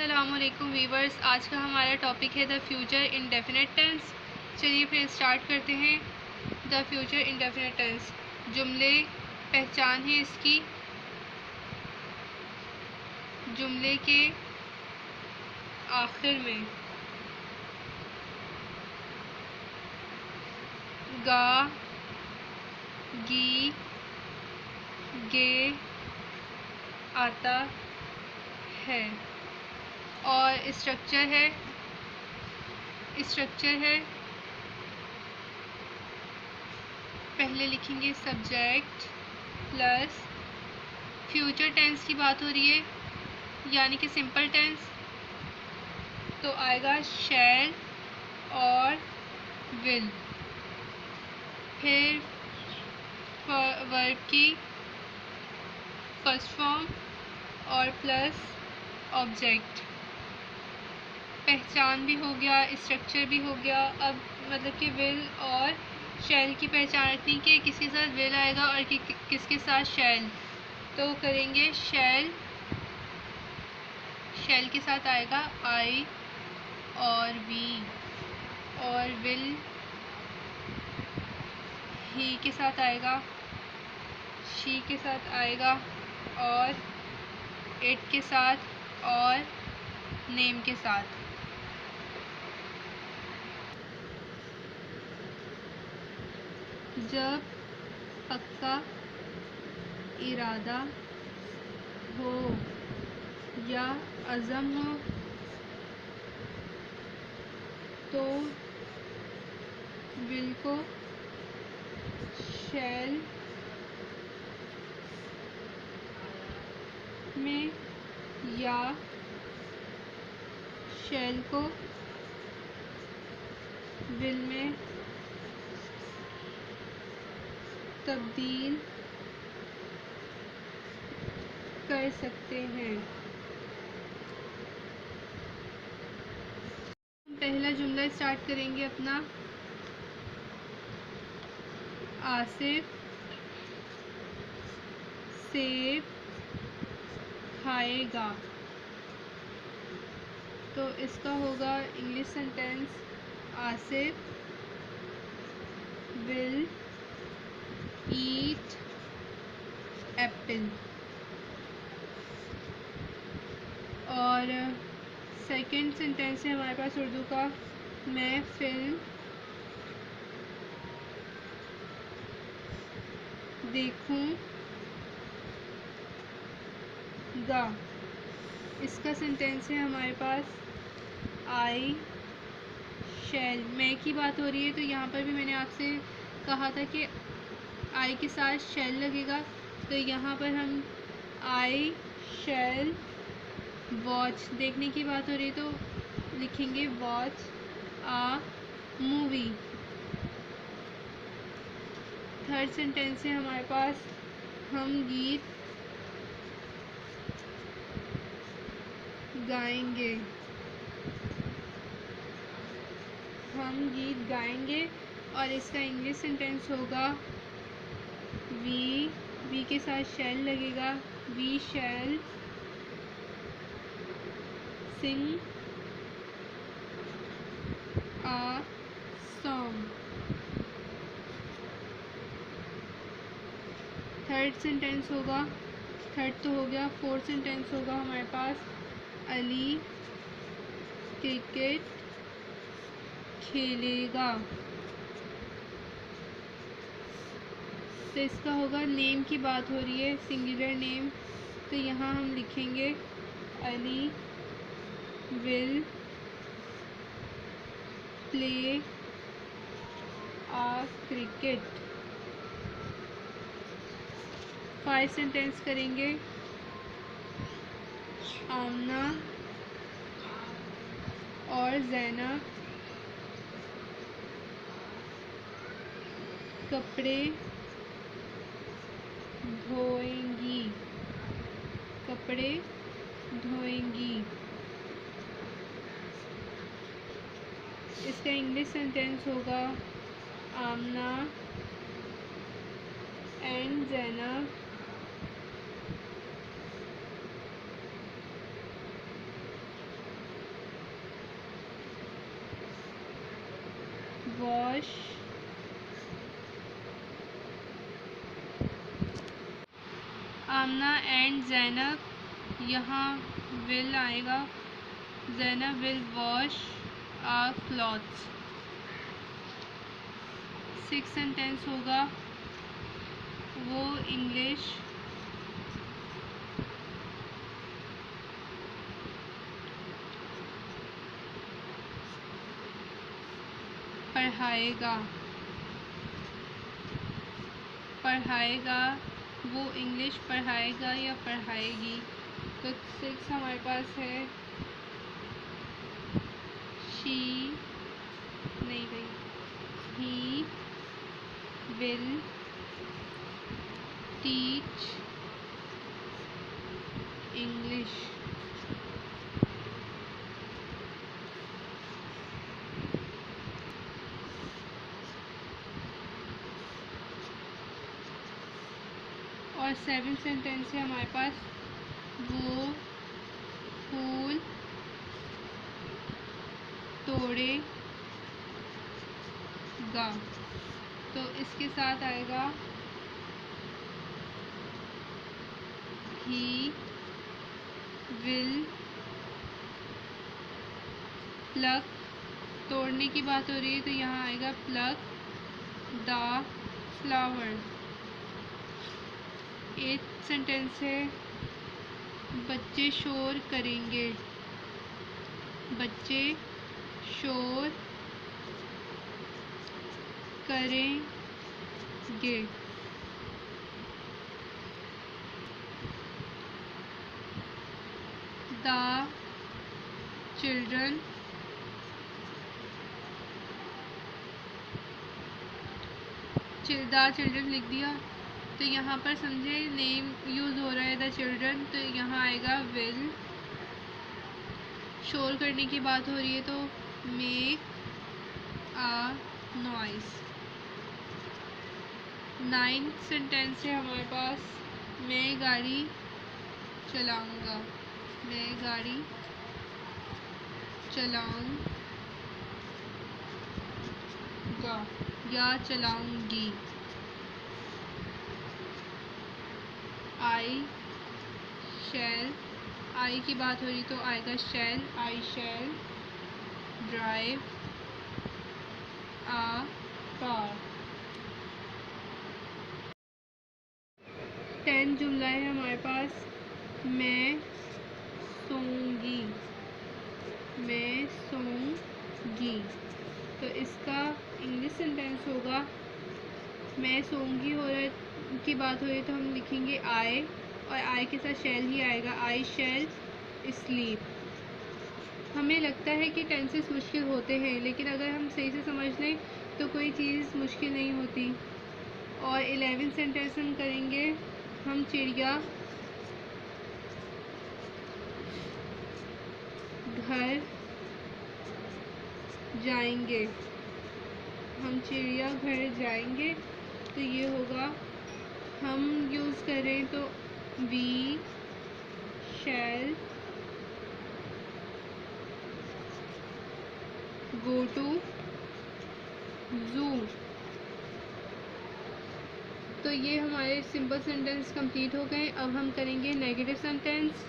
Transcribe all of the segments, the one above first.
अस्सलामुअलैकुम वीवर्स। आज का हमारा टॉपिक है द फ्यूचर इंडेफिनिट टेंस। चलिए फिर स्टार्ट करते हैं। द फ्यूचर इंडेफिनिट टेंस जुमले पहचान है इसकी। जुमले के आखिर में गा, गी, गे आता है और स्ट्रक्चर है पहले लिखेंगे सब्जेक्ट प्लस फ्यूचर टेंस की बात हो रही है यानी कि सिंपल टेंस, तो आएगा शैल और विल। फिर वर्ब की फर्स्ट फॉर्म और प्लस ऑब्जेक्ट। पहचान भी हो गया, स्ट्रक्चर भी हो गया। अब मतलब कि विल और शैल की पहचान रखनी कि किसके साथ विल आएगा और किसके साथ शैल। तो करेंगे शैल के साथ आएगा आई और वी, और विल ही के साथ आएगा, शी के साथ आएगा, और इट के साथ, और नेम के साथ। जब पक्का इरादा हो या अज़म हो तो विल को शैल में या शैल को विल में तब्दील कर सकते हैं। पहला जुमला स्टार्ट करेंगे अपना। आसिफ सेब खाएगा, तो इसका होगा English sentence Asif will eat Apple. और सेकंड सेंटेंस है हमारे पास उर्दू का, मैं फिल्म देखूंगा। इसका सेंटेंस है हमारे पास आई शैल। मैं की बात हो रही है तो यहाँ पर भी मैंने आपसे कहा था कि आई के साथ शैल लगेगा, तो यहाँ पर हम आई शैल वॉच, देखने की बात हो रही है तो लिखेंगे watch a movie. Third sentence है हमारे पास हम गीत गाएंगे। हम गीत गाएंगे और इसका इंग्लिश सेंटेंस होगा वी के साथ शैल लगेगा, we shall sing a song. Third sentence होगा, थर्ड तो हो गया, फोर्थ सेंटेंस होगा हमारे पास अली क्रिकेट खेलेगा। तो इसका होगा नेम की बात हो रही है, सिंगुलर नेम, तो यहाँ हम लिखेंगे Ali will play a cricket. 5 sentence करेंगे। आमना और ज़ैनब कपड़े धोएंगी, कपड़े धोएंगी। इसका इंग्लिश सेंटेंस होगा Aamna and Zainab wash Aamna and Zainab, यहाँ विल आएगा, Zainab will wash our clothes. 6 sentence होगा, वो इंग्लिश पढ़ाएगा, वो इंग्लिश पढ़ाएगा या पढ़ाएगी। तो 6 हमारे पास है, शी नहीं गई, ही विल टीच इंग्लिश। और 7 सेंटेंस है हमारे पास, वो फूल तोड़ेगा। तो इसके साथ आएगा ही विल प्लक, तोड़ने की बात हो रही है तो यहाँ आएगा प्लक द फ्लावर। 8 सेंटेंस है, बच्चे शोर करेंगे, बच्चे शोर करेंगे। द चिल्ड्रन लिख दिया, तो यहाँ पर समझे नेम यूज़ हो रहा है द चिल्ड्रन, तो यहाँ आएगा विल। शोर करने की बात हो रही है तो मेक अ नॉइस। 9 सेंटेंस है हमारे पास, मैं गाड़ी चलाऊँगा, मैं गाड़ी चलाऊँगा या चलाऊँगी। आई शैल, आई की बात हो रही तो आएगा शैल, आई शैल ड्राइव अ कार। 10 जुमला है हमारे पास, मैं सोऊंगी, मैं सोऊंगी। तो इसका इंग्लिश सेंटेंस होगा, मैं सोऊंगी हो रहा की बात हो रही तो हम लिखेंगे आई, और आई के साथ शैल ही आएगा, आई शैल स्लीप। हमें लगता है कि टेंसेस मुश्किल होते हैं, लेकिन अगर हम सही से समझ लें तो कोई चीज़ मुश्किल नहीं होती। और 11 सेंटेंस हम करेंगे, हम चिड़िया घर जाएंगे, हम चिड़िया घर जाएंगे। तो ये होगा, हम यूज़ करें तो वी शैल गो टू जू। तो ये हमारे सिंपल सेंटेंस कंप्लीट हो गए। अब हम करेंगे नेगेटिव सेंटेंस।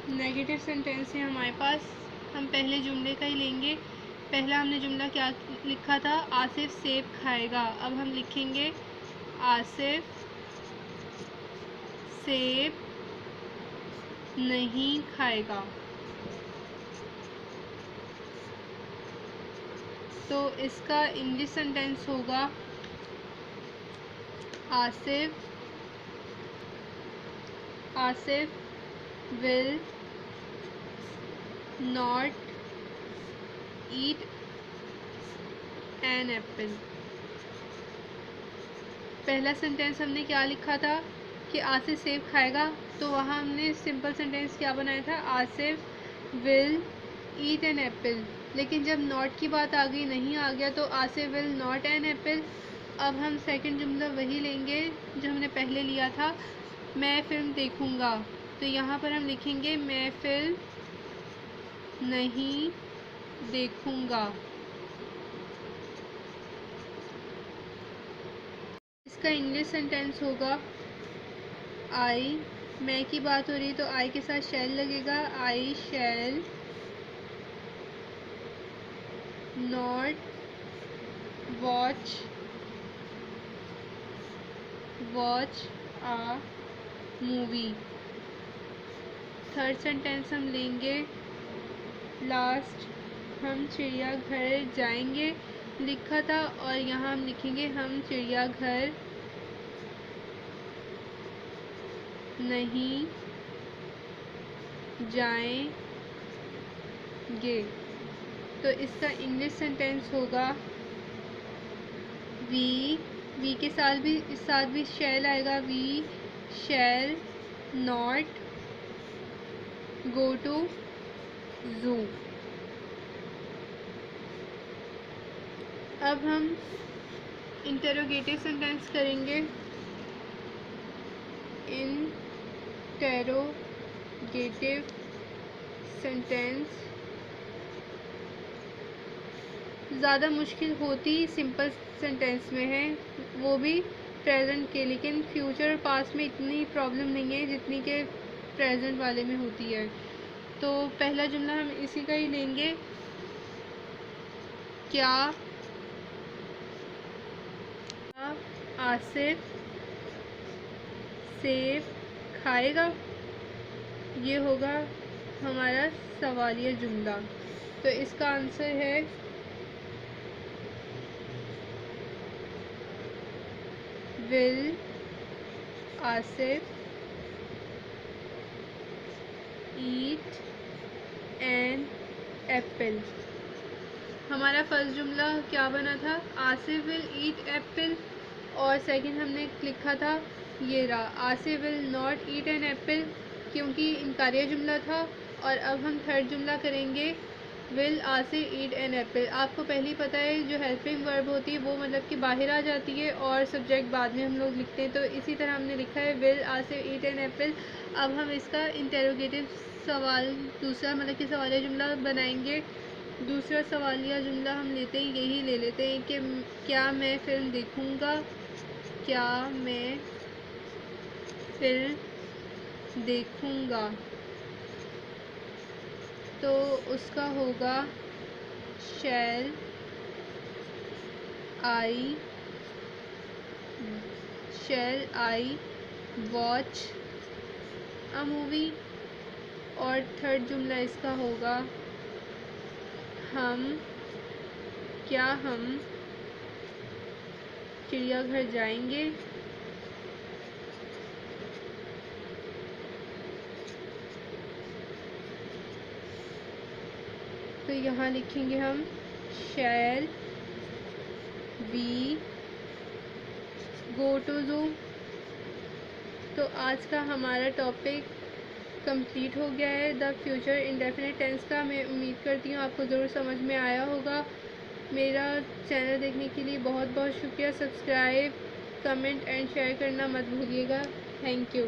नेगेटिव सेंटेंस है हमारे पास, हम पहले जुमले का ही लेंगे। पहला हमने जुमला क्या लिखा था, आसिफ सेब खाएगा। अब हम लिखेंगे आसिफ सेब नहीं खाएगा। तो इसका इंग्लिश सेंटेंस होगा, Asif will not eat an apple। पहला सेंटेंस हमने क्या लिखा था कि आसिफ सेब खाएगा, तो वहाँ हमने सिंपल सेंटेंस क्या बनाया था, Asif will eat an apple. लेकिन जब नॉट की बात आ गई, नहीं आ गया, तो Asif will not an apple. अब हम सेकंड जुमला वही लेंगे जो हमने पहले लिया था, मैं फ़िल्म देखूँगा। तो यहाँ पर हम लिखेंगे मैं फ़िल्म नहीं देखूँगा। इसका इंग्लिश सेंटेंस होगा आई, मैं की बात हो रही है तो आई के साथ शैल लगेगा, I shall not watch a movie. Third sentence हम लेंगे लास्ट, हम चिड़ियाघर जाएंगे लिखा था और यहाँ हम लिखेंगे हम चिड़ियाघर नहीं जाएंगे। तो इसका इंग्लिश सेंटेंस होगा वी के साथ भी शैल आएगा, we shall not go to zoo. अब हम इंटेरोगेटिव सेंटेंस करेंगे। इंटेरोगेटिव सेंटेंस ज़्यादा मुश्किल होती सिंपल सेंटेंस में है, वो भी प्रेजेंट के, लेकिन फ्यूचर और पास्ट में इतनी प्रॉब्लम नहीं है जितनी के प्रेजेंट वाले में होती है। तो पहला जुमला हम इसी का ही लेंगे, क्या आसिफ सेब खाएगा, ये होगा हमारा सवालिया जुमला। तो इसका आंसर है will Asif eat an apple. हमारा फर्स्ट जुमला क्या बना था, आसिफ विल ईट एप्पल, और सेकंड हमने लिखा था ये रहा, Asif will not eat an apple, क्योंकि इनकारिया जुमला था। और अब हम थर्ड जुमला करेंगे will Asif eat an apple. आपको पहले ही पता है जो हेल्पिंग वर्ब होती है वो मतलब कि बाहर आ जाती है और सब्जेक्ट बाद में हम लोग लिखते हैं, तो इसी तरह हमने लिखा है will Asif eat an apple. अब हम इसका इंटेरोगेटिव सवाल दूसरा मतलब कि सवालिया जुमला बनाएंगे। दूसरा सवालिया जुमला हम लेते हैं, यही ले लेते हैं कि क्या मैं फ़िल्म देखूँगा, क्या मैं फ़िल्म देखूँगा। तो उसका होगा शैल आई वॉच अ मूवी। और थर्ड जुमला इसका होगा क्या हम चिड़ियाघर जाएंगे। तो यहाँ लिखेंगे हम shall we go to zoo. तो आज का हमारा टॉपिक कंप्लीट हो गया है द फ्यूचर इंडेफिनिट टेंस का। मैं उम्मीद करती हूँ आपको ज़रूर समझ में आया होगा। मेरा चैनल देखने के लिए बहुत बहुत शुक्रिया। सब्सक्राइब, कमेंट एंड शेयर करना मत भूलिएगा। Thank you.